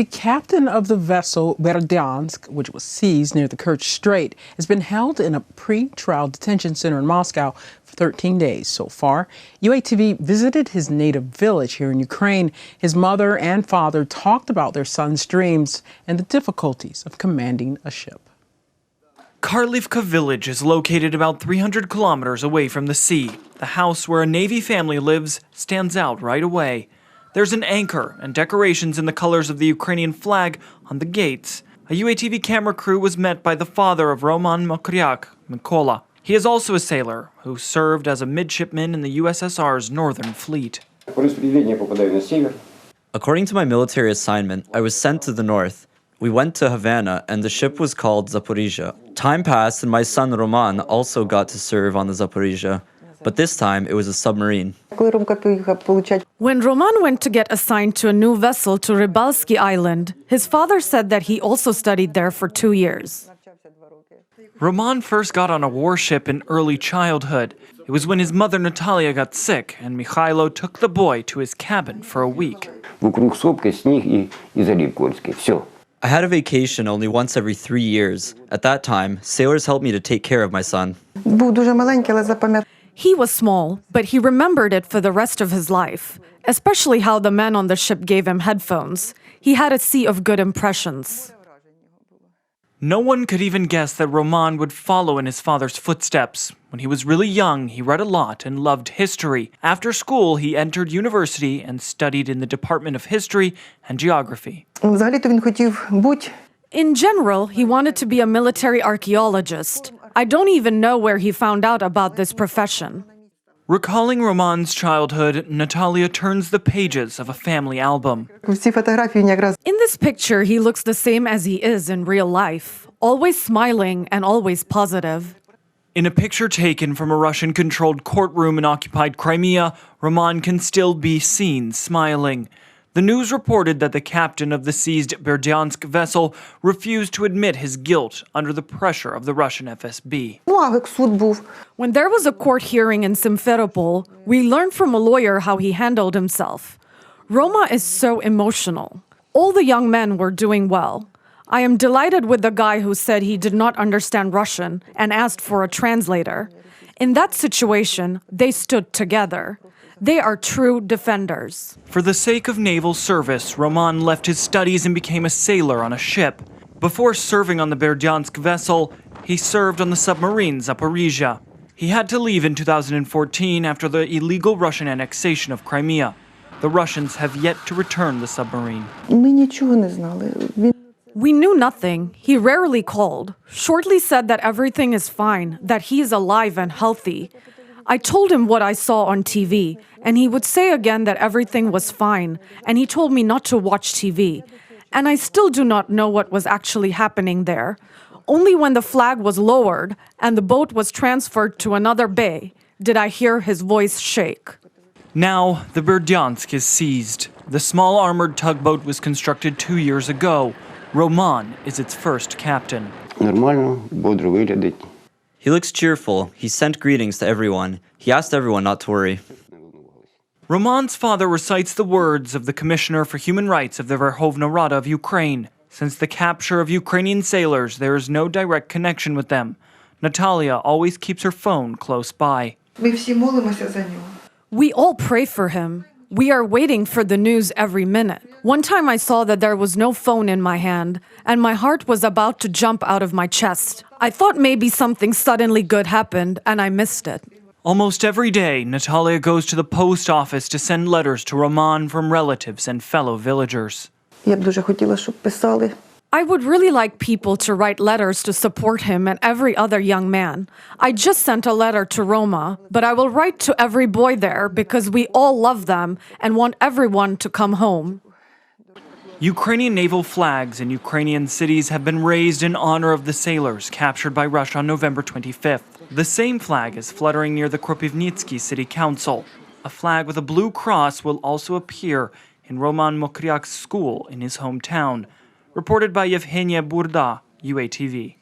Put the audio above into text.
The captain of the vessel Berdiansk, which was seized near the Kerch Strait, has been held in a pre-trial detention center in Moscow for 13 days so far. UATV visited his native village here in Ukraine. His mother and father talked about their son's dreams and the difficulties of commanding a ship. Karlivka village is located about 300 kilometers away from the sea. The house where a Navy family lives stands out right away. There's an anchor and decorations in the colors of the Ukrainian flag on the gates. A UATV camera crew was met by the father of Roman Mokryak, Mykola. He is also a sailor who served as a midshipman in the USSR's Northern Fleet. According to my military assignment, I was sent to the north. We went to Havana and the ship was called Zaporizhia. Time passed and my son Roman also got to serve on the Zaporizhia. But this time, it was a submarine. When Roman went to get assigned to a new vessel to Rybalsky Island, his father said that he also studied there for 2 years. Roman first got on a warship in early childhood. It was when his mother Natalia got sick and Mikhailo took the boy to his cabin for a week. I had a vacation only once every 3 years. At that time, sailors helped me to take care of my son. He was small, but he remembered it for the rest of his life, especially how the men on the ship gave him headphones. He had a sea of good impressions. No one could even guess that Roman would follow in his father's footsteps. When he was really young, he read a lot and loved history. After school, he entered university and studied in the Department of History and Geography. In general, he wanted to be a military archaeologist. I don't even know where he found out about this profession. Recalling Roman's childhood, Natalia turns the pages of a family album. In this picture, he looks the same as he is in real life, always smiling and always positive. In a picture taken from a Russian-controlled courtroom in occupied Crimea, Roman can still be seen smiling. The news reported that the captain of the seized Berdiansk vessel refused to admit his guilt under the pressure of the Russian FSB. When there was a court hearing in Simferopol, we learned from a lawyer how he handled himself. Roma is so emotional. All the young men were doing well. I am delighted with the guy who said he did not understand Russian and asked for a translator. In that situation, they stood together. They are true defenders. For the sake of naval service, Roman left his studies and became a sailor on a ship. Before serving on the Berdiansk vessel, he served on the submarine Zaporizhia. He had to leave in 2014 after the illegal Russian annexation of Crimea. The Russians have yet to return the submarine. We knew nothing. He rarely called. Shortly said that everything is fine, that he is alive and healthy. I told him what I saw on TV, and he would say again that everything was fine, and he told me not to watch TV. And I still do not know what was actually happening there. Only when the flag was lowered and the boat was transferred to another bay did I hear his voice shake. Now, the Berdiansk is seized. The small armored tugboat was constructed 2 years ago. Roman is its first captain. He looks cheerful. He sent greetings to everyone. He asked everyone not to worry. Roman's father recites the words of the Commissioner for Human Rights of the Verkhovna Rada of Ukraine. Since the capture of Ukrainian sailors, there is no direct connection with them. Natalia always keeps her phone close by. We all pray for him. We are waiting for the news every minute. One time I saw that there was no phone in my hand, and my heart was about to jump out of my chest. I thought maybe something suddenly good happened, and I missed it. Almost every day, Natalia goes to the post office to send letters to Roman from relatives and fellow villagers. I would really like people to write letters to support him and every other young man. I just sent a letter to Roma, but I will write to every boy there because we all love them and want everyone to come home. Ukrainian naval flags in Ukrainian cities have been raised in honor of the sailors captured by Russia on November 25th. The same flag is fluttering near the Kropivnitsky City Council. A flag with a blue cross will also appear in Roman Mokryak's school in his hometown. Reported by Yevgenia Burda, UATV.